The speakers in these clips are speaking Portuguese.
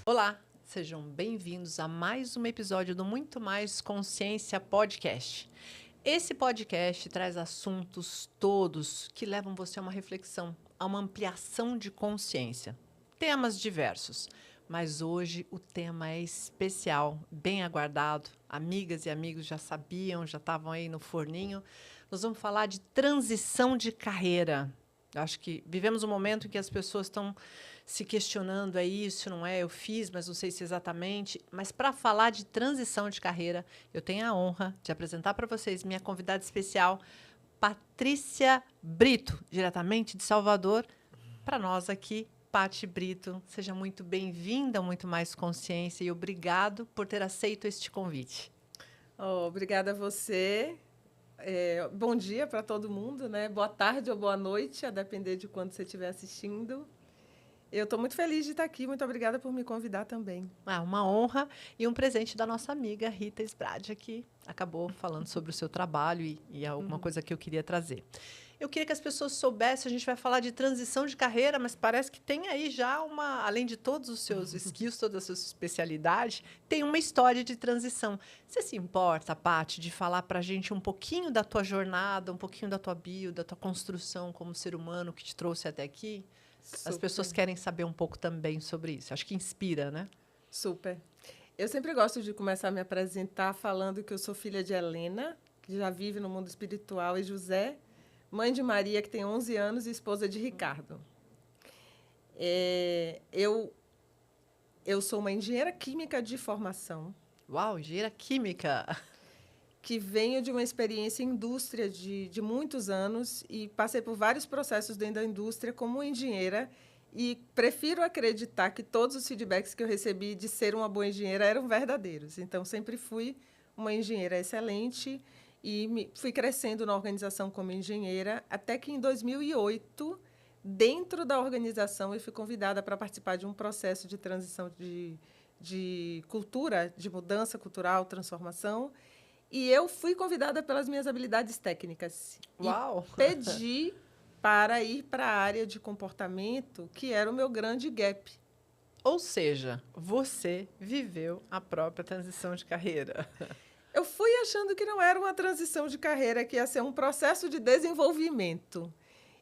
Olá, sejam bem-vindos a mais um episódio do Muito Mais Consciência Podcast. Esse podcast traz assuntos todos que levam você a uma reflexão, a uma ampliação de consciência. Temas diversos, mas hoje o tema é especial, bem aguardado. Amigas e amigos já sabiam, já estavam aí no forninho. Nós vamos falar de transição de carreira. Eu acho que vivemos um momento em que as pessoas estão se questionando, é isso, não é? Eu fiz, mas não sei se exatamente. Mas para falar de transição de carreira, eu tenho a honra de apresentar para vocês minha convidada especial, Patrícia Brito, diretamente de Salvador, para nós aqui. Pati Brito, seja muito bem-vinda ao Muito Mais Consciência e obrigado por ter aceito este convite. Obrigada a você. Bom dia para todo mundo, né? Boa tarde ou boa noite, a depender de quando você estiver assistindo. Eu estou muito feliz de estar aqui. Muito obrigada por me convidar também. Uma honra e um presente da nossa amiga Rita Sbrad, que acabou falando sobre o seu trabalho e alguma coisa que eu queria trazer. Eu queria que as pessoas soubessem, a gente vai falar de transição de carreira, mas parece que tem aí já além de todos os seus skills, toda a sua especialidade, tem uma história de transição. Você se importa, Paty, de falar para a gente um pouquinho da tua jornada, um pouquinho da tua bio, da tua construção como ser humano que te trouxe até aqui? Super. As pessoas querem saber um pouco também sobre isso. Acho que inspira, né? Super. Eu sempre gosto de começar a me apresentar falando que eu sou filha de Helena, que já vive no mundo espiritual, e José, mãe de Maria, que tem 11 anos, e esposa de Ricardo. Eu sou uma engenheira química de formação. Uau, engenheira química! Que venho de uma experiência em indústria de muitos anos e passei por vários processos dentro da indústria como engenheira e prefiro acreditar que todos os feedbacks que eu recebi de ser uma boa engenheira eram verdadeiros. Então, sempre fui uma engenheira excelente e fui crescendo na organização como engenheira, até que, em 2008, dentro da organização, eu fui convidada para participar de um processo de transição de cultura, de mudança cultural, transformação, e eu fui convidada pelas minhas habilidades técnicas. Uau! E pedi para ir para a área de comportamento, que era o meu grande gap. Ou seja, você viveu a própria transição de carreira. Eu fui achando que não era uma transição de carreira, que ia ser um processo de desenvolvimento.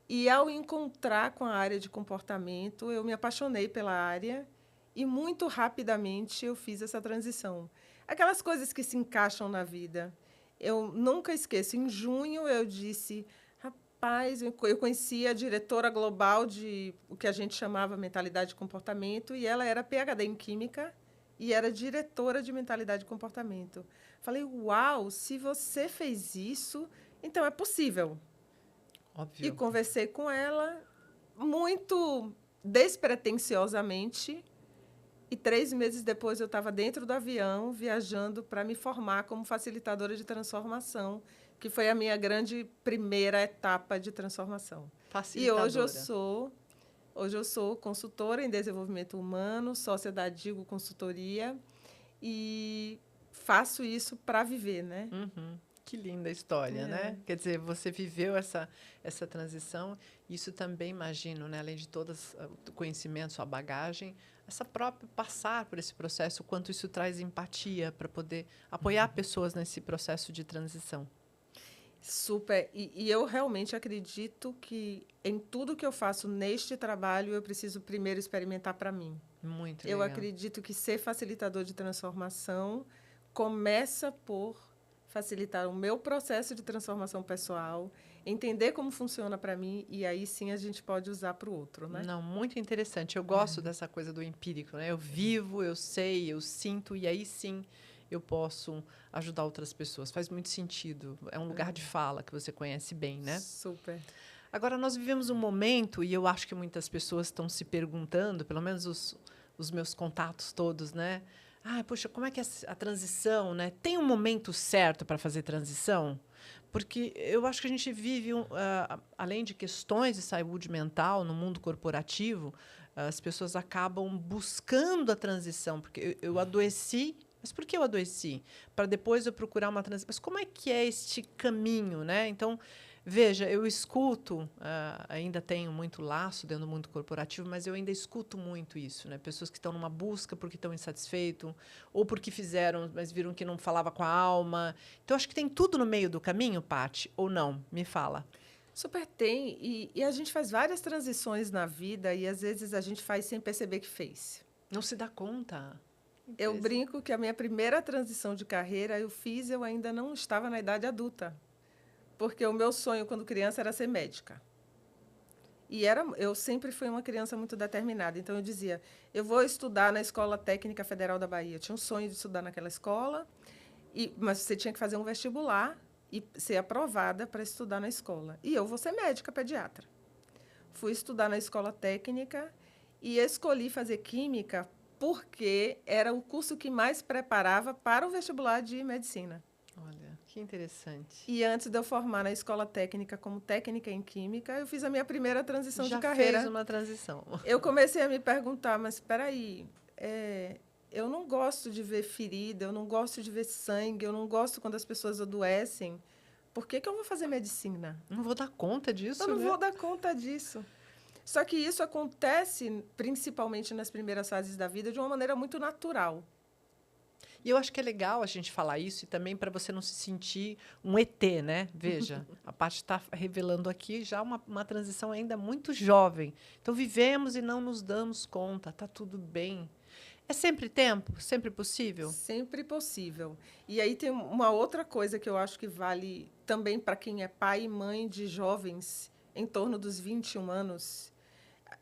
E, ao encontrar com a área de comportamento, eu me apaixonei pela área e, muito rapidamente, eu fiz essa transição. Aquelas coisas que se encaixam na vida. Eu nunca esqueço. Em junho, eu disse, rapaz, eu conhecia a diretora global de o que a gente chamava mentalidade de comportamento, e ela era PhD em Química e era diretora de mentalidade de comportamento. Falei, uau, se você fez isso, então é possível. Óbvio. E conversei com ela muito despretensiosamente. E 3 meses depois eu estava dentro do avião, viajando para me formar como facilitadora de transformação, que foi a minha grande primeira etapa de transformação. Facilitadora. E hoje eu sou consultora em desenvolvimento humano, sócia da Digo Consultoria, e faço isso para viver, né? Que linda história, né? Quer dizer, você viveu essa transição. Isso também, imagino, né? Além de todo o conhecimento, sua bagagem, essa própria passar por esse processo, o quanto isso traz empatia para poder apoiar pessoas nesse processo de transição. Super. E eu realmente acredito que em tudo que eu faço neste trabalho, eu preciso primeiro experimentar para mim. Muito Eu legal. acredito que ser facilitador de transformação começa por facilitar o meu processo de transformação pessoal, entender como funciona para mim, e aí sim a gente pode usar para o outro, né? Não, muito interessante. Eu gosto dessa coisa do empírico, né? Eu vivo, eu sei, eu sinto, e aí sim eu posso ajudar outras pessoas. Faz muito sentido. É um lugar de fala que você conhece bem, né? Super. Agora, nós vivemos um momento, e eu acho que muitas pessoas estão se perguntando, pelo menos os meus contatos todos, né? Ah, poxa, como é que é a transição, né? Tem um momento certo para fazer transição? Porque eu acho que a gente vive, além de questões de saúde mental no mundo corporativo, as pessoas acabam buscando a transição. Porque eu adoeci, mas por que eu adoeci? Para depois eu procurar uma transição. Mas como é que é este caminho, né? Então, Veja, eu escuto, ainda tenho muito laço dentro do mundo corporativo, mas eu ainda escuto muito isso, né? Pessoas que estão numa busca porque estão insatisfeitos, ou porque fizeram, mas viram que não falava com a alma. Então, acho que tem tudo no meio do caminho, Paty, ou não? Me fala. Super tem. E a gente faz várias transições na vida e, às vezes, a gente faz sem perceber que fez. Não se dá conta. Eu brinco que a minha primeira transição de carreira eu ainda não estava na idade adulta. Porque o meu sonho, quando criança, era ser médica. Eu sempre fui uma criança muito determinada. Então, eu dizia, eu vou estudar na Escola Técnica Federal da Bahia. Eu tinha um sonho de estudar naquela escola, mas você tinha que fazer um vestibular e ser aprovada para estudar na escola. E eu vou ser médica pediatra. Fui estudar na Escola Técnica e escolhi fazer Química porque era o curso que mais preparava para o vestibular de medicina. Olha, que interessante. E antes de eu formar na Escola Técnica como técnica em Química, eu fiz a minha primeira transição Já de carreira. fez uma transição. Eu comecei a me perguntar, mas espera aí, eu não gosto de ver ferida, eu não gosto de ver sangue, eu não gosto quando as pessoas adoecem. Por que eu vou fazer medicina? Não vou dar conta disso, Eu não né? vou dar conta disso. Só que isso acontece, principalmente nas primeiras fases da vida, de uma maneira muito natural. E eu acho que é legal a gente falar isso e também para você não se sentir um ET, né? Veja, a Paty está revelando aqui já uma transição ainda muito jovem. Então, vivemos e não nos damos conta, está tudo bem. É sempre tempo? Sempre possível? Sempre possível. E aí tem uma outra coisa que eu acho que vale também para quem é pai e mãe de jovens em torno dos 21 anos.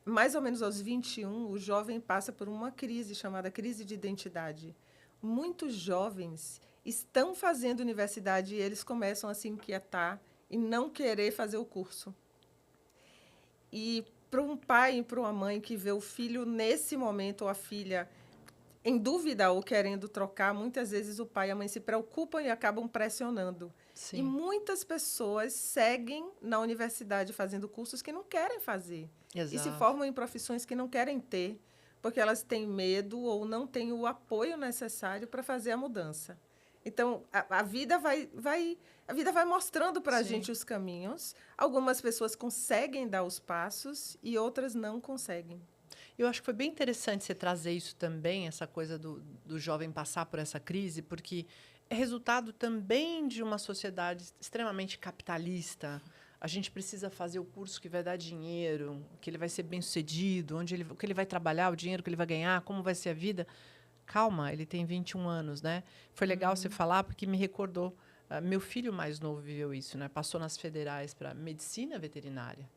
Mais ou menos aos 21, o jovem passa por uma crise chamada crise de identidade. Muitos jovens estão fazendo universidade e eles começam a se inquietar e não querer fazer o curso. E para um pai e para uma mãe que vê o filho nesse momento, ou a filha, em dúvida ou querendo trocar, muitas vezes o pai e a mãe se preocupam e acabam pressionando. Sim. E muitas pessoas seguem na universidade fazendo cursos que não querem fazer. Exato. E se formam em profissões que não querem ter, porque elas têm medo ou não têm o apoio necessário para fazer a mudança. Então, a vida vai mostrando para a gente os caminhos. Algumas pessoas conseguem dar os passos e outras não conseguem. Eu acho que foi bem interessante você trazer isso também, essa coisa do jovem passar por essa crise, porque é resultado também de uma sociedade extremamente capitalista. A gente precisa fazer o curso que vai dar dinheiro, que ele vai ser bem-sucedido, o que ele vai trabalhar, o dinheiro que ele vai ganhar, como vai ser a vida. Calma, ele tem 21 anos, né? Foi legal você falar, porque me recordou. Meu filho mais novo viveu isso, né? Passou nas federais para medicina veterinária.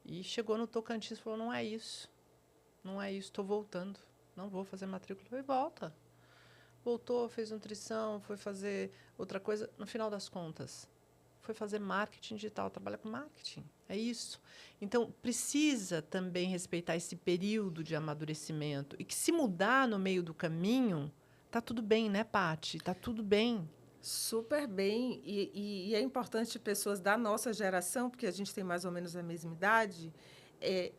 E chegou no Tocantins e falou, não é isso. Não é isso, estou voltando. Não vou fazer matrícula. E volta. Voltou, fez nutrição, foi fazer outra coisa. No final das contas, foi fazer marketing digital, trabalha com marketing. É isso. Então, precisa também respeitar esse período de amadurecimento. E que se mudar no meio do caminho, tá tudo bem, né, Paty? Tá tudo bem. Super bem. E é importante pessoas da nossa geração, porque a gente tem mais ou menos a mesma idade,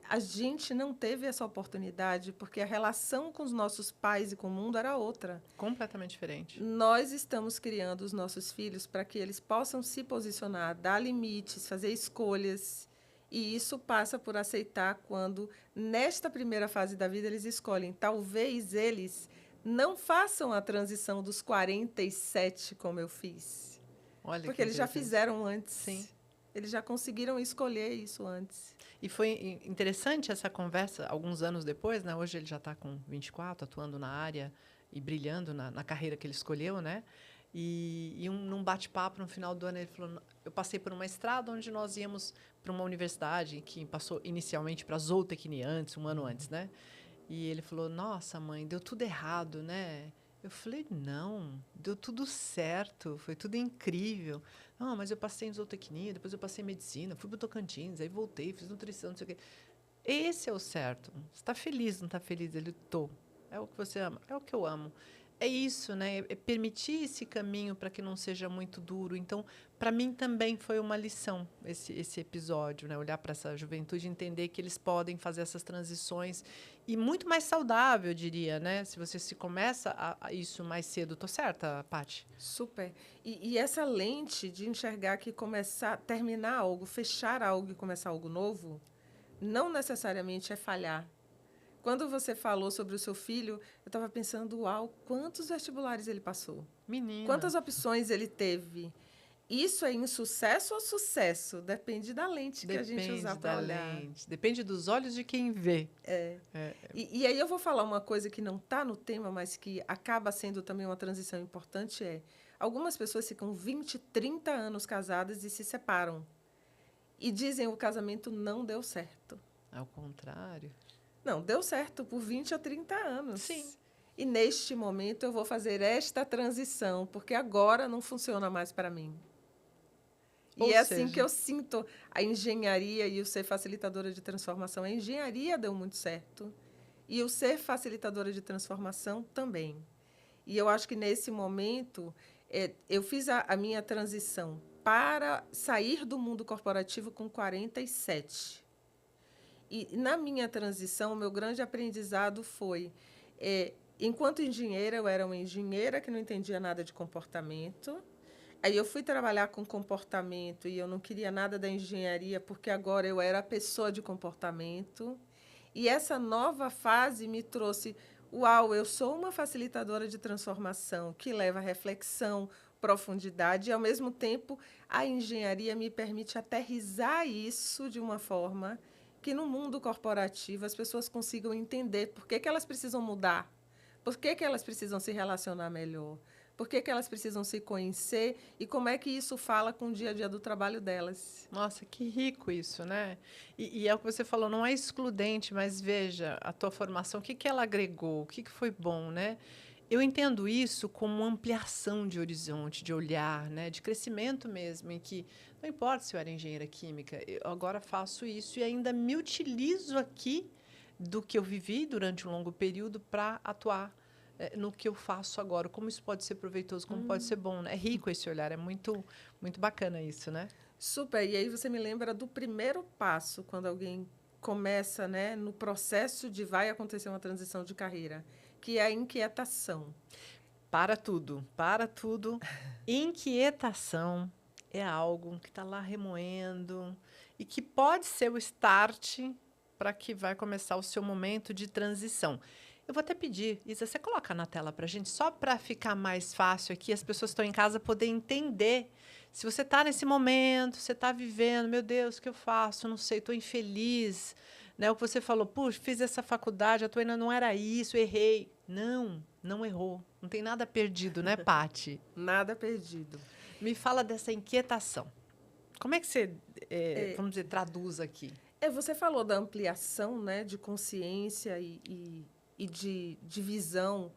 a gente não teve essa oportunidade porque a relação com os nossos pais e com o mundo era outra. Completamente diferente. Nós estamos criando os nossos filhos para que eles possam se posicionar, dar limites, fazer escolhas. E isso passa por aceitar quando, nesta primeira fase da vida, eles escolhem. Talvez eles não façam a transição dos 47 como eu fiz. Olha, porque eles já fizeram antes. Sim. Eles já conseguiram escolher isso antes. E foi interessante essa conversa, alguns anos depois, né? Hoje ele já está com 24, atuando na área e brilhando na carreira que ele escolheu, né? Num bate-papo, no final do ano, ele falou, eu passei por uma estrada onde nós íamos para uma universidade que passou inicialmente para zootecnia antes, um ano antes, né? E ele falou, nossa, mãe, deu tudo errado, né? Eu falei, não, deu tudo certo, foi tudo incrível. Não, mas eu passei em zootecnia, depois eu passei em medicina, fui para o Tocantins, aí voltei, fiz nutrição, não sei o quê. Esse é o certo. Você está feliz, não está feliz? Ele, tô. É o que você ama? É o que eu amo. É isso, né? É permitir esse caminho para que não seja muito duro. Então, para mim também foi uma lição esse episódio, né? Olhar para essa juventude e entender que eles podem fazer essas transições e muito mais saudável, eu diria, né? Se você se começa a isso mais cedo. Tô certa, Paty? Super. E essa lente de enxergar que começar, terminar algo, fechar algo e começar algo novo, não necessariamente é falhar. Quando você falou sobre o seu filho, eu estava pensando, uau, quantos vestibulares ele passou? Menina, Quantas opções ele teve? Isso é insucesso ou sucesso? Depende da lente que a gente usar depende para da olhar. lente, depende dos olhos de quem vê. É, E aí eu vou falar uma coisa que não está no tema, mas que acaba sendo também uma transição importante, algumas pessoas ficam 20, 30 anos casadas e se separam. E dizem que o casamento não deu certo. ao contrário. Não, deu certo por 20 a 30 Sim. anos. E neste momento eu vou fazer esta transição, porque agora não funciona mais para mim. E Ou é assim que seja, eu sinto a engenharia e o ser facilitadora de transformação. A engenharia deu muito certo. E o ser facilitadora de transformação também. E eu acho que nesse momento eu fiz a minha transição para sair do mundo corporativo com 47. E na minha transição, o meu grande aprendizado foi, enquanto engenheira, eu era uma engenheira que não entendia nada de comportamento. Aí eu fui trabalhar com comportamento e eu não queria nada da engenharia, porque agora eu era a pessoa de comportamento. E essa nova fase me trouxe, uau, eu sou uma facilitadora de transformação que leva reflexão, profundidade, e ao mesmo tempo a engenharia me permite aterrissar isso de uma forma que no mundo corporativo as pessoas consigam entender por que elas precisam mudar, por que elas precisam se relacionar melhor, por que elas precisam se conhecer e como é que isso fala com o dia a dia do trabalho delas. nossa, que rico isso, né? E é o que você falou, não é excludente, mas veja, a tua formação, o que ela agregou, o que foi bom, né? Eu entendo isso como uma ampliação de horizonte, de olhar, né? De crescimento mesmo, em que não importa se eu era engenheira química, eu agora faço isso e ainda me utilizo aqui do que eu vivi durante um longo período para atuar no que eu faço agora. Como isso pode ser proveitoso, como pode ser bom, né? É rico esse olhar, é muito, muito bacana isso, né? Super. E aí você me lembra do primeiro passo, quando alguém começa, né, no processo de vai acontecer uma transição de carreira, que é a inquietação. Para tudo, para tudo. Inquietação é algo que está lá remoendo e que pode ser o start para que vai começar o seu momento de transição. Eu vou até pedir, Isa, você coloca na tela para a gente, só para ficar mais fácil aqui, as pessoas que estão em casa poder entender. Se você está nesse momento, você está vivendo, meu Deus, o que eu faço? Eu não sei, estou infeliz. Né? O que você falou, puxa, fiz essa faculdade, a tua ainda não era isso, errei. Não, não errou. Não tem nada perdido, né, Pati? Nada perdido. Me fala dessa inquietação. Como é que você, vamos dizer, traduz aqui? Você falou da ampliação, né, de consciência e de visão.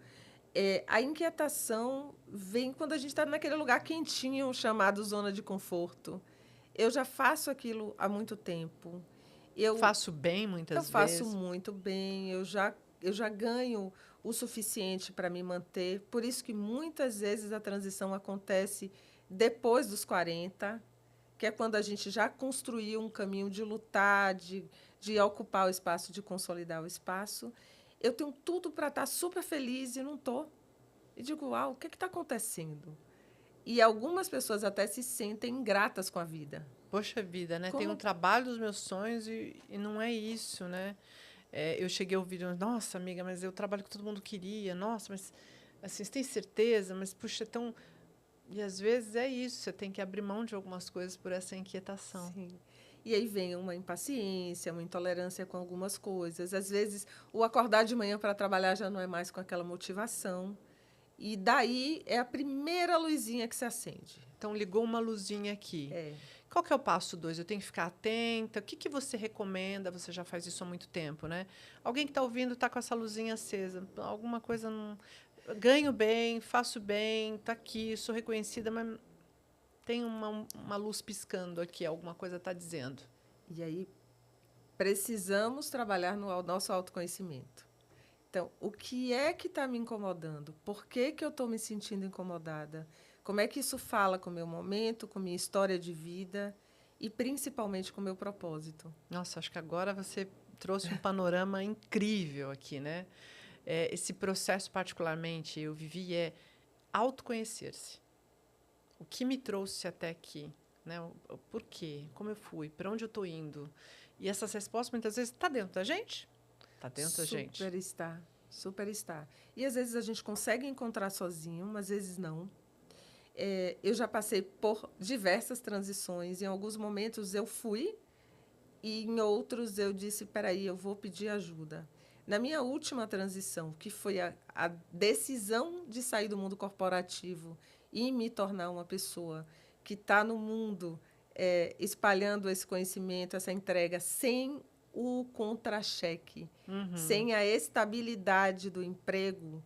A inquietação vem quando a gente está naquele lugar quentinho chamado zona de conforto. Eu já faço aquilo há muito tempo. Faço bem Eu muitas faço vezes. muito bem, eu já ganho o suficiente para me manter. Por isso que muitas vezes a transição acontece depois dos 40, que é quando a gente já construiu um caminho de lutar, de ocupar o espaço, de consolidar o espaço. Eu tenho tudo para estar super feliz e não estou. E digo, uau, o que está acontecendo? E algumas pessoas até se sentem ingratas com a vida. Poxa vida, né? Tem um Como trabalho dos meus sonhos e não é isso, né? Eu cheguei a ouvir, nossa, amiga, mas eu trabalho que todo mundo queria. Nossa, mas assim, você tem certeza? Mas, puxa, é tão... E às vezes é isso, você tem que abrir mão de algumas coisas por essa inquietação. Sim. E aí vem uma impaciência, uma intolerância com algumas coisas. Às vezes, o acordar de manhã para trabalhar já não é mais com aquela motivação. E daí é a primeira luzinha que se acende. Então, ligou uma luzinha aqui. É. Qual que é o passo 2? Eu tenho que ficar atenta? O que você recomenda? Você já faz isso há muito tempo, né? Alguém que está ouvindo está com essa luzinha acesa. Alguma coisa não... Ganho bem, faço bem, está aqui, sou reconhecida, mas tem uma luz piscando aqui, alguma coisa está dizendo. E aí precisamos trabalhar no nosso autoconhecimento. Então, o que é que está me incomodando? Por que que eu estou me sentindo incomodada? Como é que isso fala com o meu momento, com a minha história de vida e, principalmente, com o meu propósito? Nossa, acho que agora você trouxe um panorama incrível aqui, né? Esse processo, particularmente, eu vivi autoconhecer-se. O que me trouxe até aqui, né? O porquê, como eu fui, para onde eu estou indo. E essas respostas, muitas vezes, está dentro da gente. Está dentro da gente. Super está, super está. E, às vezes, a gente consegue encontrar sozinho, mas às vezes não. Eu já passei por diversas transições. Em alguns momentos, eu fui e, em outros, eu disse, peraí, eu vou pedir ajuda. Na minha última transição, que foi a decisão de sair do mundo corporativo e me tornar uma pessoa que está no mundo espalhando esse conhecimento, essa entrega, sem o contra-cheque, sem a estabilidade do emprego,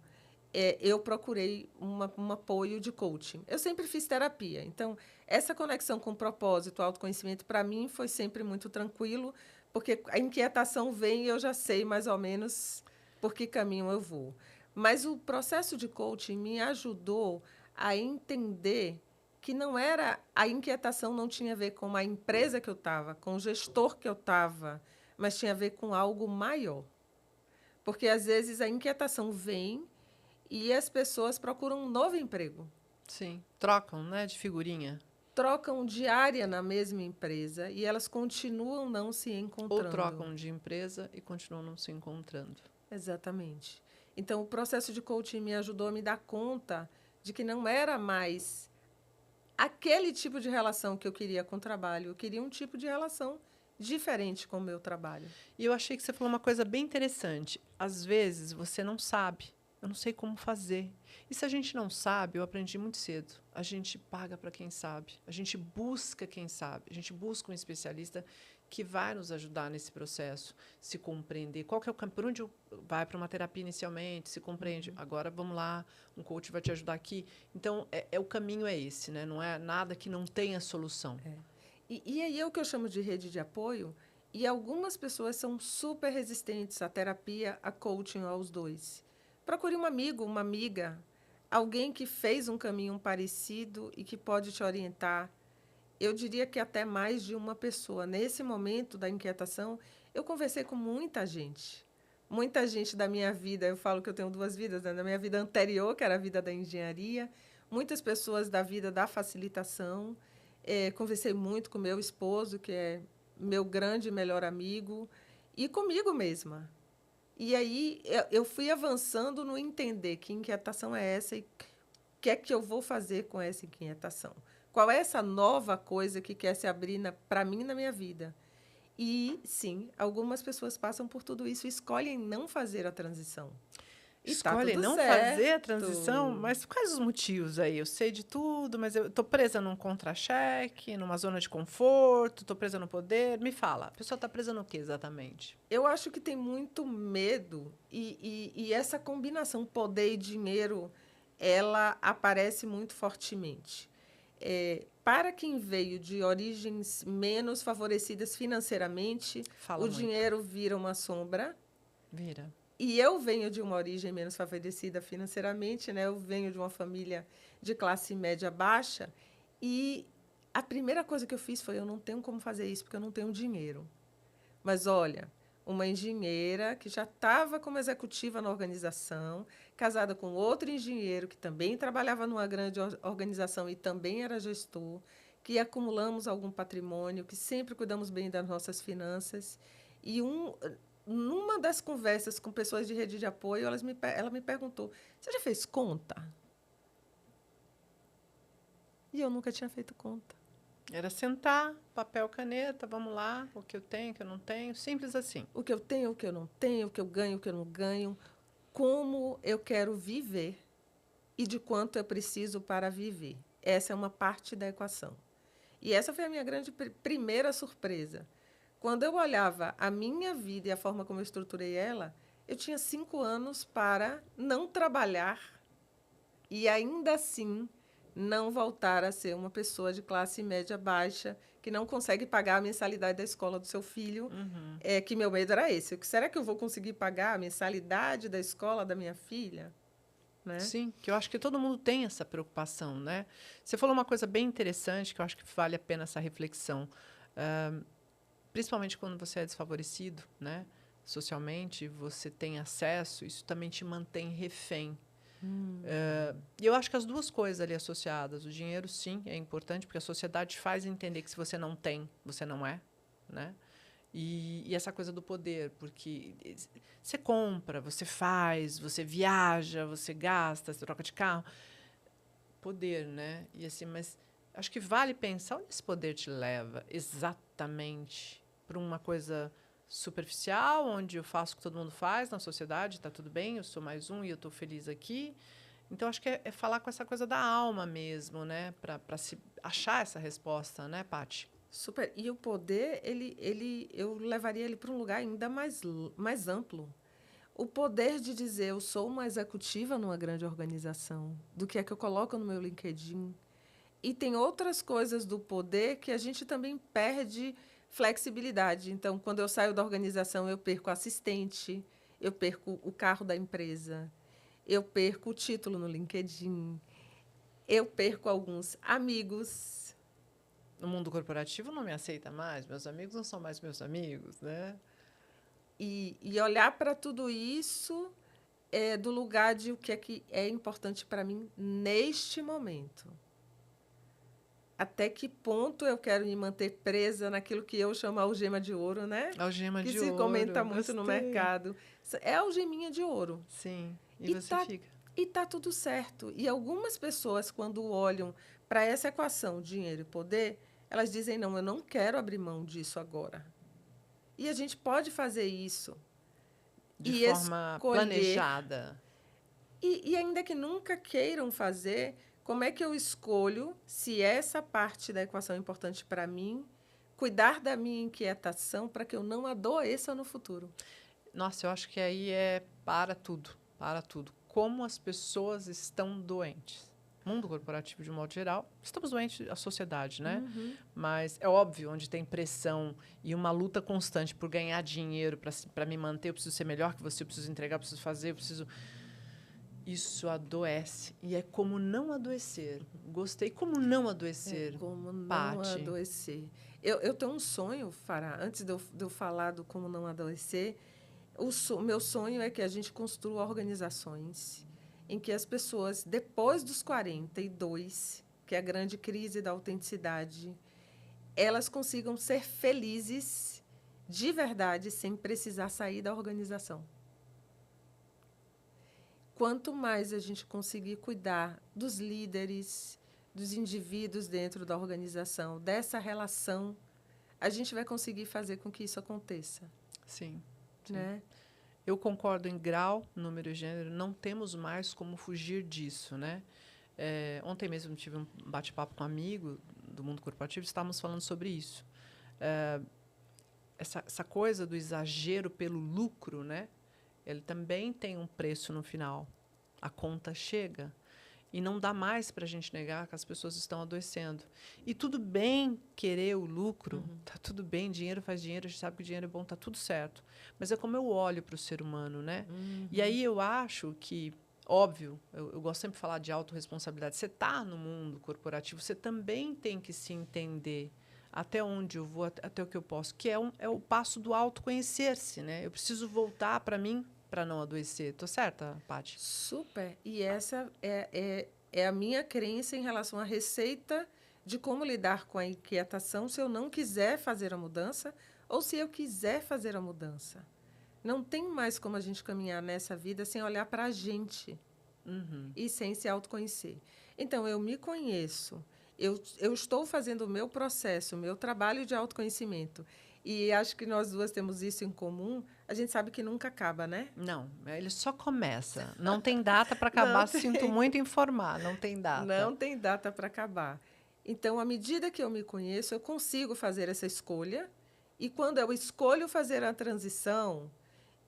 eu procurei um apoio de coaching. Eu sempre fiz terapia, então essa conexão com o propósito, o autoconhecimento, para mim foi sempre muito tranquilo, porque a inquietação vem e eu já sei mais ou menos por que caminho eu vou. Mas o processo de coaching me ajudou a entender que não era a inquietação não tinha a ver com a empresa que eu estava, com o gestor que eu estava, mas tinha a ver com algo maior. Porque às vezes a inquietação vem e as pessoas procuram um novo emprego. Sim, trocam, né, de figurinha. Trocam de área na mesma empresa e elas continuam não se encontrando. Ou trocam de empresa e continuam não se encontrando. Exatamente. Então, o processo de coaching me ajudou a me dar conta de que não era mais aquele tipo de relação que eu queria com o trabalho. Eu queria um tipo de relação diferente com o meu trabalho. E eu achei que você falou uma coisa bem interessante. Às vezes, você não sabe. Eu não sei como fazer. E se a gente não sabe, eu aprendi muito cedo. A gente paga para quem sabe. A gente busca quem sabe. A gente busca um especialista que vai nos ajudar nesse processo, se compreender. Qual que é o caminho? Por onde vai para uma terapia inicialmente? Se compreende. Agora, vamos lá, um coach vai te ajudar aqui. Então, o caminho é esse, né? Não é nada que não tenha solução. E aí é o que eu chamo de rede de apoio. E algumas pessoas são super resistentes à terapia, a coaching, aos dois. Procure um amigo, uma amiga, alguém que fez um caminho parecido e que pode te orientar. Eu diria que até mais de uma pessoa. Nesse momento da inquietação, eu conversei com muita gente. Muita gente da minha vida, eu falo que eu tenho duas vidas, né? Da minha vida anterior, que era a vida da engenharia, muitas pessoas da vida da facilitação. Conversei muito com meu esposo, que é meu grande e melhor amigo, e comigo mesma. E aí eu fui avançando no entender que inquietação é essa e o que é que eu vou fazer com essa inquietação. Qual é essa nova coisa que quer se abrir para mim na minha vida? E, sim, algumas pessoas passam por tudo isso e escolhem não fazer a transição. E Escolhe tá tudo não certo. fazer a transição, mas quais os motivos aí? Eu sei de tudo, mas eu estou presa num contra-cheque, numa zona de conforto, estou presa no poder. Me fala, a pessoa está presa no quê exatamente? Eu acho que tem muito medo e essa combinação poder e dinheiro, ela aparece muito fortemente. Para quem veio de origens menos favorecidas financeiramente, Fala o muito. dinheiro vira uma sombra. Vira. E eu venho de uma origem menos favorecida financeiramente, né? Eu venho de uma família de classe média baixa e a primeira coisa que eu fiz foi eu não tenho como fazer isso porque eu não tenho dinheiro. Mas olha, uma engenheira que já estava como executiva na organização, casada com outro engenheiro que também trabalhava numa grande organização e também era gestor, que acumulamos algum patrimônio, que sempre cuidamos bem das nossas finanças. E numa das conversas com pessoas de rede de apoio, ela me perguntou: você já fez conta? E eu nunca tinha feito conta. Era sentar, papel, caneta, vamos lá, o que eu tenho, o que eu não tenho, simples assim. O que eu tenho, o que eu não tenho, o que eu ganho, o que eu não ganho, como eu quero viver e de quanto eu preciso para viver. Essa é uma parte da equação. E essa foi a minha grande primeira surpresa. Quando eu olhava a minha vida e a forma como eu estruturei ela, eu tinha 5 anos para não trabalhar e ainda assim não voltar a ser uma pessoa de classe média baixa que não consegue pagar a mensalidade da escola do seu filho. Que meu medo era esse. Será que eu vou conseguir pagar a mensalidade da escola da minha filha? Né? Sim, que eu acho que todo mundo tem essa preocupação, né? Você falou uma coisa bem interessante que eu acho que vale a pena essa reflexão. Principalmente quando você é desfavorecido, né? Socialmente, você tem acesso, isso também te mantém refém. E eu acho que as duas coisas ali associadas. O dinheiro, sim, é importante, porque a sociedade faz entender que se você não tem, você não é, né? E essa coisa do poder, porque você compra, você faz, você viaja, você gasta, você troca de carro. Poder, né? E assim, mas acho que vale pensar onde esse poder te leva exatamente para uma coisa superficial, onde eu faço o que todo mundo faz na sociedade, está tudo bem, eu sou mais um e eu estou feliz aqui. Então, acho que é falar com essa coisa da alma mesmo, né? Para se achar essa resposta, né, Paty? Super. E o poder, eu levaria ele para um lugar ainda mais amplo. O poder de dizer eu sou uma executiva numa grande organização, do que é que eu coloco no meu LinkedIn. E tem outras coisas do poder que a gente também perde flexibilidade. Então, quando eu saio da organização, eu perco assistente, eu perco o carro da empresa, eu perco o título no LinkedIn, eu perco alguns amigos. No mundo corporativo não me aceita mais, meus amigos não são mais meus amigos, né? E olhar para tudo isso do lugar de o que é importante para mim neste momento. Até que ponto eu quero me manter presa naquilo que eu chamo algema de ouro, né? Algema Que de se ouro, comenta muito no gostei. mercado. É algeminha de ouro. Sim, e E você tá, fica. e tá tudo certo. E algumas pessoas, quando olham para essa equação, dinheiro e poder, elas dizem, não, eu não quero abrir mão disso agora. E a gente pode fazer isso. De E forma escolher. planejada. E ainda que nunca queiram fazer, como é que eu escolho se essa parte da equação é importante para mim, cuidar da minha inquietação para que eu não adoeça no futuro? Nossa, eu acho que aí é para tudo, para tudo. Como as pessoas estão doentes. Mundo corporativo, de um modo geral, estamos doentes, a sociedade, né? Mas é óbvio, onde tem pressão e uma luta constante por ganhar dinheiro para me manter, eu preciso ser melhor que você, eu preciso entregar, eu preciso fazer, eu preciso. Isso adoece. E é como não adoecer. Gostei. Como não adoecer, Como não Paty? adoecer. Eu tenho um sonho, Fará, antes de eu falar do como não adoecer, meu sonho é que a gente construa organizações em que as pessoas, depois dos 42, que é a grande crise da autenticidade, elas consigam ser felizes de verdade sem precisar sair da organização. Quanto mais a gente conseguir cuidar dos líderes, dos indivíduos dentro da organização, dessa relação, a gente vai conseguir fazer com que isso aconteça. Sim. Sim. Né? Eu concordo em grau, número e gênero. Não temos mais como fugir disso, né? Ontem mesmo tive um bate-papo com um amigo do mundo corporativo. Estávamos falando sobre isso. Essa coisa do exagero pelo lucro, né? Ele também tem um preço no final. A conta chega. E não dá mais para a gente negar que as pessoas estão adoecendo. E tudo bem querer o lucro, tá tudo bem, dinheiro faz dinheiro, a gente sabe que o dinheiro é bom, tá tudo certo. Mas é como eu olho para o ser humano, né? E aí eu acho que, óbvio, eu gosto sempre de falar de autorresponsabilidade. Você está no mundo corporativo, você também tem que se entender até onde eu vou, até o que eu posso, que é o passo do autoconhecer-se, né? Eu preciso voltar para mim para não adoecer. Tô certa, Paty? Super. E essa é a minha crença em relação à receita de como lidar com a inquietação se eu não quiser fazer a mudança ou se eu quiser fazer a mudança. Não tem mais como a gente caminhar nessa vida sem olhar para a gente e sem se autoconhecer. Então, eu me conheço, eu estou fazendo o meu processo, o meu trabalho de autoconhecimento. E acho que nós duas temos isso em comum. A gente sabe que nunca acaba, né? Não, ele só começa. Não tem data para Não acabar, sinto muito informar, não tem data. Não tem data para acabar. Então, à medida que eu me conheço, eu consigo fazer essa escolha. E quando eu escolho fazer a transição,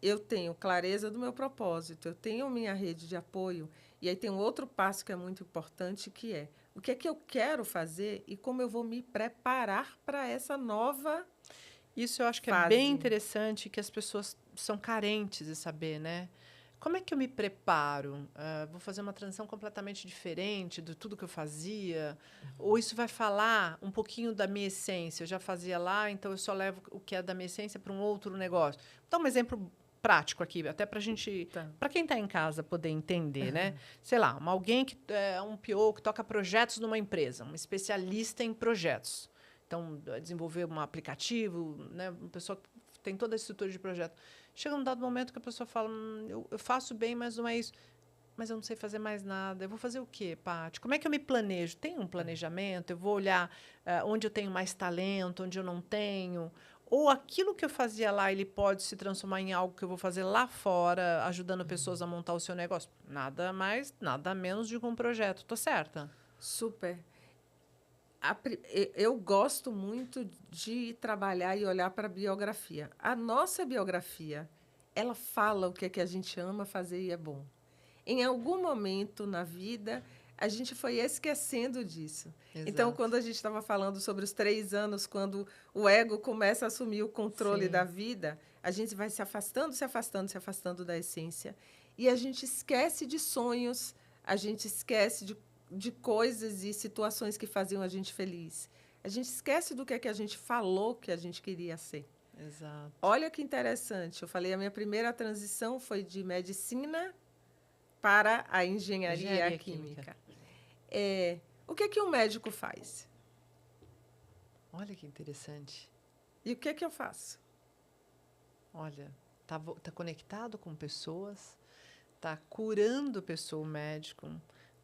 eu tenho clareza do meu propósito, eu tenho minha rede de apoio. E aí tem um outro passo que é muito importante, que é o que é que eu quero fazer e como eu vou me preparar para essa nova Isso eu acho que é fase. bem interessante, que as pessoas são carentes de saber, né? Como é que eu me preparo? Vou fazer uma transição completamente diferente de tudo que eu fazia? Ou isso vai falar um pouquinho da minha essência? Eu já fazia lá, então eu só levo o que é da minha essência para um outro negócio. Vou dar um exemplo prático aqui, até para a gente, Tá. para quem está em casa poder entender, né? Sei lá, alguém que é um PO que toca projetos numa empresa, um especialista em projetos. Então, desenvolver um aplicativo, né? Uma pessoa que tem toda a estrutura de projeto. Chega um dado momento que a pessoa fala, eu faço bem, mas não é isso. Mas eu não sei fazer mais nada. Eu vou fazer o quê, Paty? Como é que eu me planejo? Tem um planejamento? Eu vou olhar onde eu tenho mais talento, onde eu não tenho? Ou aquilo que eu fazia lá, ele pode se transformar em algo que eu vou fazer lá fora, ajudando pessoas a montar o seu negócio? Nada mais, nada menos de um projeto. Tô certa? Super. Eu gosto muito de trabalhar e olhar para a biografia. A nossa biografia, ela fala o que é que a gente ama fazer e é bom. Em algum momento na vida, a gente foi esquecendo disso. Então, Exato. quando a gente estava falando sobre os 3 anos, quando o ego começa a assumir o controle da Sim. vida, a gente vai se afastando, se afastando, se afastando da essência. E a gente esquece de sonhos, a gente esquece de coisas e situações que faziam a gente feliz. A gente esquece do que é que a gente falou que a gente queria ser. Exato. Olha que interessante. Eu falei, a minha primeira transição foi de medicina para a engenharia química. O que é que um médico faz? Olha que interessante. E o que é que eu faço? Olha, tá conectado com pessoas, tá curando pessoa, o médico,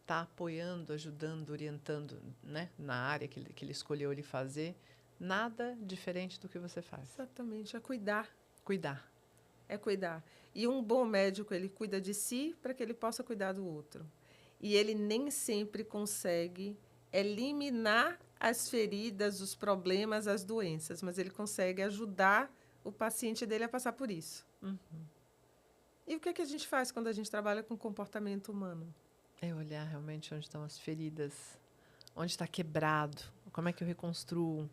tá apoiando, ajudando, orientando, né, na área que ele escolheu ele fazer. Nada diferente do que você faz. Exatamente, é cuidar. Cuidar. É cuidar. E um bom médico, ele cuida de si para que ele possa cuidar do outro. E ele nem sempre consegue eliminar as feridas, os problemas, as doenças, mas ele consegue ajudar o paciente dele a passar por isso. E o que é que a gente faz quando a gente trabalha com comportamento humano? É olhar realmente onde estão as feridas, onde está quebrado, como é que eu reconstruo,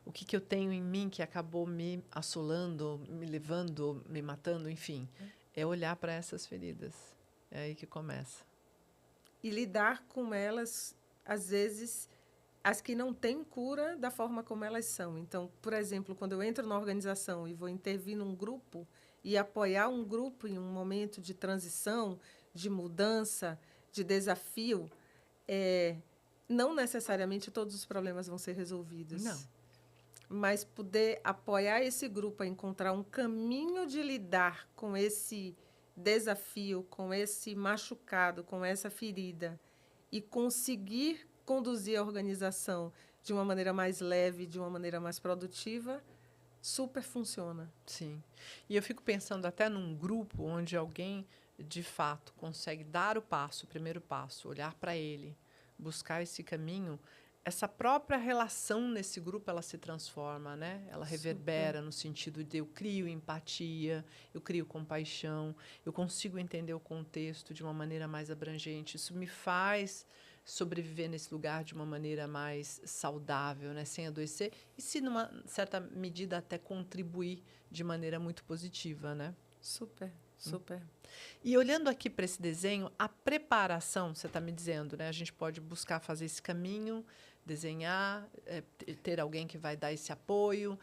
o que eu tenho em mim que acabou me assolando, me levando, me matando, enfim. É olhar para essas feridas. É aí que começa. E lidar com elas, às vezes, as que não têm cura da forma como elas são. Então, por exemplo, quando eu entro na organização e vou intervir num grupo e apoiar um grupo em um momento de transição, de mudança, de desafio, não necessariamente todos os problemas vão ser resolvidos. Não. Mas poder apoiar esse grupo a encontrar um caminho de lidar com esse desafio, com esse machucado, com essa ferida, e conseguir conduzir a organização de uma maneira mais leve, de uma maneira mais produtiva, super funciona. Sim. E eu fico pensando até num grupo onde alguém, de fato, consegue dar o passo, o primeiro passo, olhar para ele, buscar esse caminho, essa própria relação nesse grupo ela se transforma, né? Ela reverbera no sentido de eu crio empatia, eu crio compaixão, eu consigo entender o contexto de uma maneira mais abrangente. Isso me faz sobreviver nesse lugar de uma maneira mais saudável, né? Sem adoecer e, se numa certa medida, até contribuir de maneira muito positiva, né? Super, super. E olhando aqui para esse desenho, a preparação, você está me dizendo, né? A gente pode buscar fazer esse caminho, desenhar, ter alguém que vai dar esse apoio.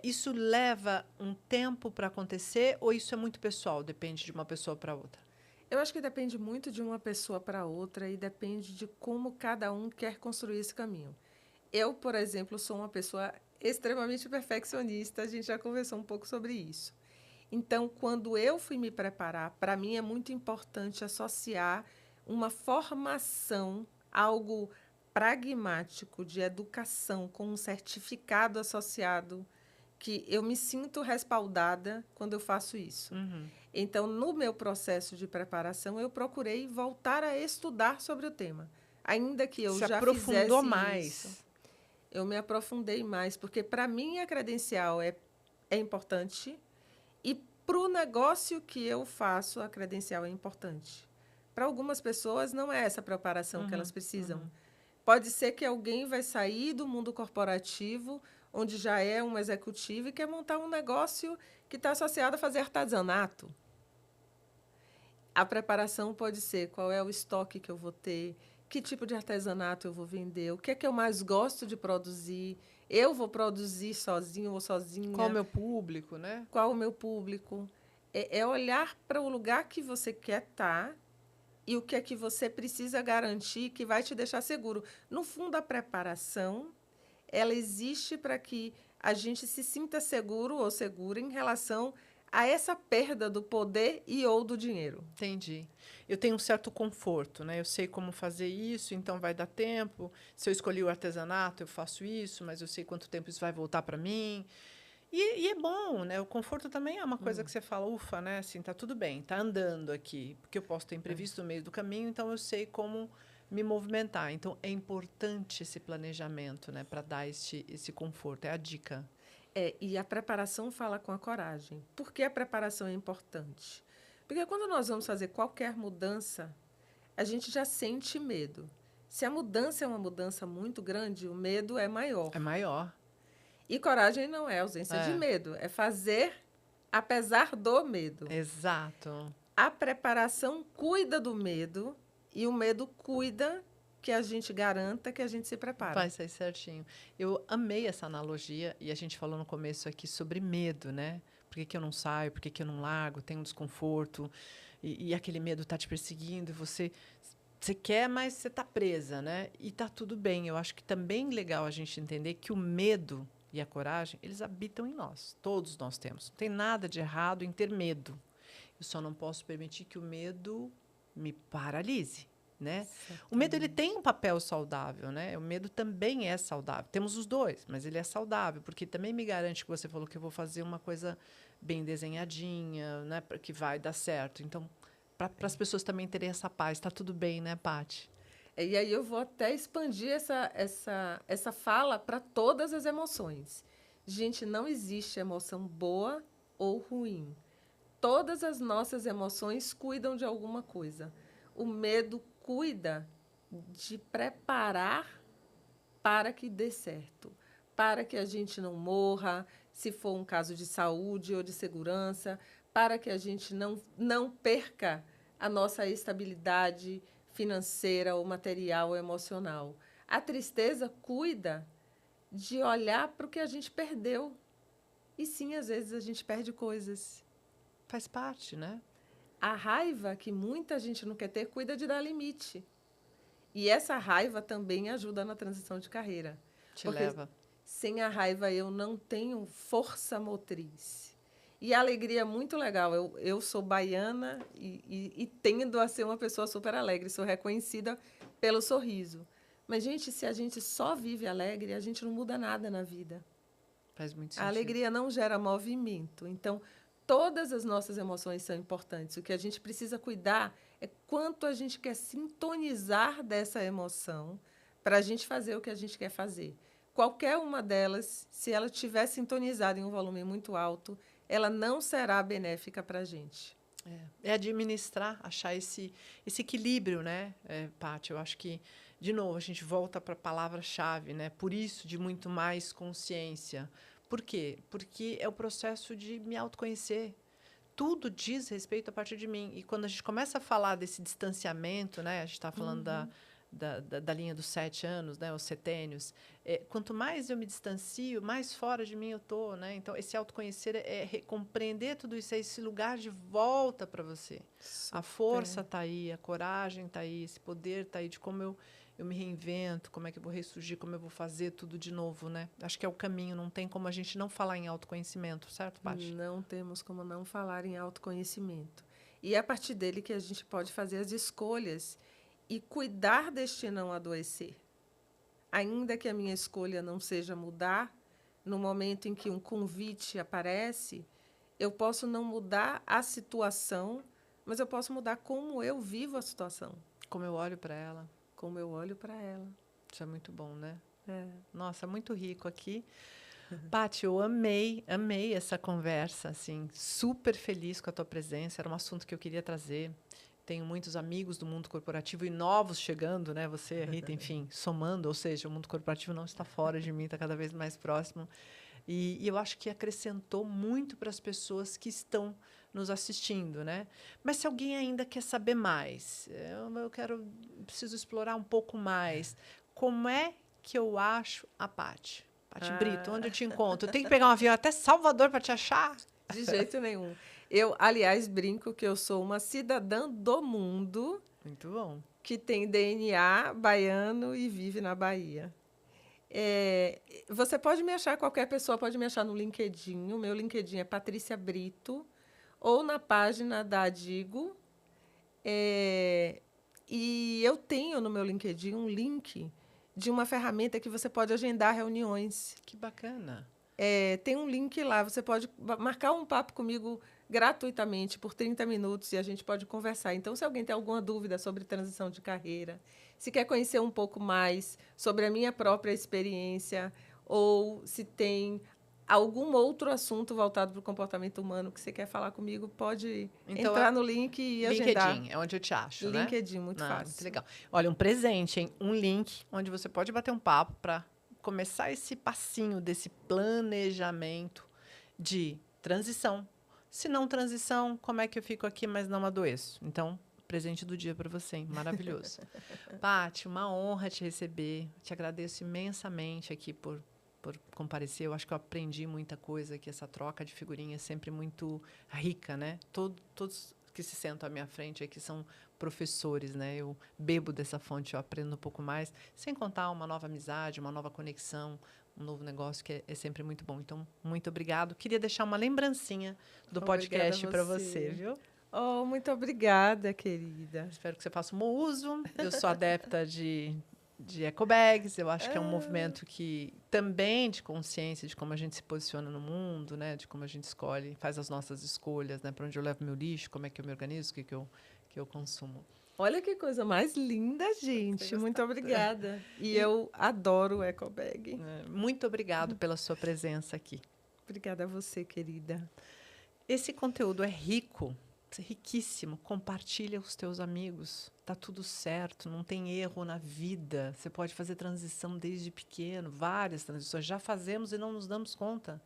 Isso leva um tempo para acontecer ou isso é muito pessoal, depende de uma pessoa para outra? Eu acho que depende muito de uma pessoa para outra e depende de como cada um quer construir esse caminho. Eu, por exemplo, sou uma pessoa extremamente perfeccionista, a gente já conversou um pouco sobre isso. Então, quando eu fui me preparar, para mim é muito importante associar uma formação, algo pragmático de educação, com um certificado associado, que eu me sinto respaldada quando eu faço isso. Então, no meu processo de preparação, eu procurei voltar a estudar sobre o tema. Ainda que eu Se já aprofundou fizesse mais. isso, eu me aprofundei mais, porque para mim a credencial é importante e para o negócio que eu faço, a credencial é importante. Para algumas pessoas, não é essa preparação que elas precisam. Pode ser que alguém vai sair do mundo corporativo, onde já é um executivo, e quer montar um negócio que está associado a fazer artesanato. A preparação pode ser qual é o estoque que eu vou ter, que tipo de artesanato eu vou vender, o que é que eu mais gosto de produzir, eu vou produzir sozinho ou Qual o sozinha, meu público, né? qual o meu público. É olhar para o lugar que você quer estar e o que é que você precisa garantir que vai te deixar seguro. No fundo, a preparação, ela existe para que a gente se sinta seguro ou segura em relação a essa perda do poder e ou do dinheiro. Entendi. Eu tenho um certo conforto, né? Eu sei como fazer isso, então vai dar tempo. Se eu escolhi o artesanato, eu faço isso, mas eu sei quanto tempo isso vai voltar para mim. E é bom, né? O conforto também é uma coisa que você fala, ufa, né? Assim, tá tudo bem, tá andando aqui, porque eu posso ter imprevisto no meio do caminho, então eu sei como me movimentar. Então é importante esse planejamento, né, para dar esse conforto. É a dica. E a preparação fala com a coragem. Por que a preparação é importante? Porque quando nós vamos fazer qualquer mudança, a gente já sente medo. Se a mudança é uma mudança muito grande, o medo é maior. É maior. E coragem não é ausência de medo, é fazer apesar do medo. Exato. A preparação cuida do medo e o medo cuida que a gente garanta que a gente se prepara. Vai sair certinho. Eu amei essa analogia e a gente falou no começo aqui sobre medo, né? Por que eu não saio? Por que eu não largo? Tem um desconforto e aquele medo está te perseguindo e você quer, mas você está presa, né? E tá tudo bem. Eu acho que também é legal a gente entender que o medo e a coragem, eles habitam em nós. Todos nós temos. Não tem nada de errado em ter medo. Eu só não posso permitir que o medo me paralise, né? O medo ele tem um papel saudável, né? O medo também é saudável. Temos os dois, mas ele é saudável porque também me garante que você falou que eu vou fazer uma coisa bem desenhadinha, né? Que vai dar certo. Então, para as pessoas também terem essa paz, está tudo bem, né, Paty? E aí eu vou até expandir essa fala para todas as emoções. Gente, não existe emoção boa ou ruim. Todas as nossas emoções cuidam de alguma coisa. O medo cuida de preparar para que dê certo, para que a gente não morra, se for um caso de saúde ou de segurança, para que a gente não perca a nossa estabilidade financeira ou material ou emocional. A tristeza cuida de olhar para o que a gente perdeu. E sim, às vezes a gente perde coisas. Faz parte, né? A raiva, que muita gente não quer ter, cuida de dar limite. E essa raiva também ajuda na transição de carreira. Porque leva. sem a raiva eu não tenho força motriz. E a alegria é muito legal. Eu sou baiana e tendo a ser uma pessoa super alegre. Sou reconhecida pelo sorriso. Mas, gente, se a gente só vive alegre, a gente não muda nada na vida. Faz muito sentido. A alegria não gera movimento. Então, todas as nossas emoções são importantes. O que a gente precisa cuidar é quanto a gente quer sintonizar dessa emoção para a gente fazer o que a gente quer fazer. Qualquer uma delas, se ela estiver sintonizada em um volume muito alto, ela não será benéfica para a gente. É administrar, achar esse equilíbrio, né, Paty? Eu acho que, de novo, a gente volta para a palavra-chave, né? Por isso, de muito mais consciência. Por quê? Porque é o processo de me autoconhecer. Tudo diz respeito a partir de mim. E quando a gente começa a falar desse distanciamento, né? A gente está falando da linha dos 7 anos, né? Os setênios. Quanto mais eu me distancio, mais fora de mim eu estou, né? Então, esse autoconhecer é compreender tudo isso, é esse lugar de volta para você. Super. A força está aí, a coragem está aí, esse poder está aí de como eu me reinvento, como é que eu vou ressurgir, como eu vou fazer tudo de novo, né? Acho que é o caminho, não tem como a gente não falar em autoconhecimento, certo, Paty? Não temos como não falar em autoconhecimento. E é a partir dele que a gente pode fazer as escolhas e cuidar deste não adoecer. Ainda que a minha escolha não seja mudar, no momento em que um convite aparece, eu posso não mudar a situação, mas eu posso mudar como eu vivo a situação. Como eu olho para ela. Como eu olho para ela. Isso é muito bom, né? É. Nossa, muito rico aqui. Paty, eu amei essa conversa, assim, super feliz com a tua presença. Era um assunto que eu queria trazer. tenho muitos amigos do mundo corporativo e novos chegando, né? Você, Rita, enfim, somando, ou seja, o mundo corporativo não está fora de mim, está cada vez mais próximo. E eu acho que acrescentou muito para as pessoas que estão nos assistindo, né? Mas se alguém ainda quer saber mais, preciso explorar um pouco mais, como é que eu acho a Paty? Paty Brito, onde eu te encontro? Eu tenho que pegar um avião até Salvador para te achar? De jeito nenhum. Eu, aliás, brinco que eu sou uma cidadã do mundo. Muito bom. Que tem DNA baiano e vive na Bahia. Você pode me achar, qualquer pessoa pode me achar no LinkedIn. O meu LinkedIn é Patrícia Brito, ou na página da Adigo. E eu tenho no meu LinkedIn um link de uma ferramenta que você pode agendar reuniões. Que bacana. Tem um link lá, você pode marcar um papo comigo gratuitamente por 30 minutos e a gente pode conversar. Então, se alguém tem alguma dúvida sobre transição de carreira, se quer conhecer um pouco mais sobre a minha própria experiência, ou se tem algum outro assunto voltado para o comportamento humano que você quer falar comigo, pode entrar no link e agendar. LinkedIn é onde eu te acho, né? LinkedIn, muito fácil. Muito legal. Olha, um presente, hein? Um link onde você pode bater um papo para começar esse passinho desse planejamento de transição. Se não transição, como é que eu fico aqui, mas não adoeço? Então, presente do dia para você, hein? Maravilhoso. Paty, uma honra te receber. Te agradeço imensamente aqui por comparecer. Eu acho que eu aprendi muita coisa aqui. Essa troca de figurinha é sempre muito rica, né? Todos que se sentam à minha frente aqui são professores, né? Eu bebo dessa fonte, eu aprendo um pouco mais, sem contar uma nova amizade, uma nova conexão, um novo negócio que é sempre muito bom. Então, muito obrigado. Queria deixar uma lembrancinha do podcast para você, viu? Oh, muito obrigada, querida. Espero que você faça um bom uso. Eu sou adepta de ecobags. Eu acho que é um movimento que também de consciência de como a gente se posiciona no mundo, né? De como a gente escolhe, faz as nossas escolhas, né? Para onde eu levo meu lixo, como é que eu me organizo, o que eu consumo. Olha que coisa mais linda, gente. Muito obrigada. E eu adoro o ecobag. Muito obrigado pela sua presença aqui. Obrigada a você, querida. Esse conteúdo é rico, riquíssimo. Compartilha com os teus amigos. Tá tudo certo, não tem erro na vida. Você pode fazer transição desde pequeno, várias transições. Já fazemos e não nos damos conta.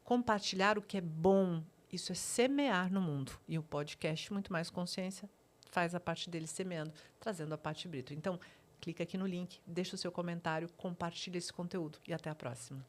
Compartilhar o que é bom, isso é semear no mundo. E o podcast Muito Mais Consciência faz a parte dele semeando, trazendo a Paty Brito. Então, clica aqui no link, deixa o seu comentário, compartilha esse conteúdo e até a próxima.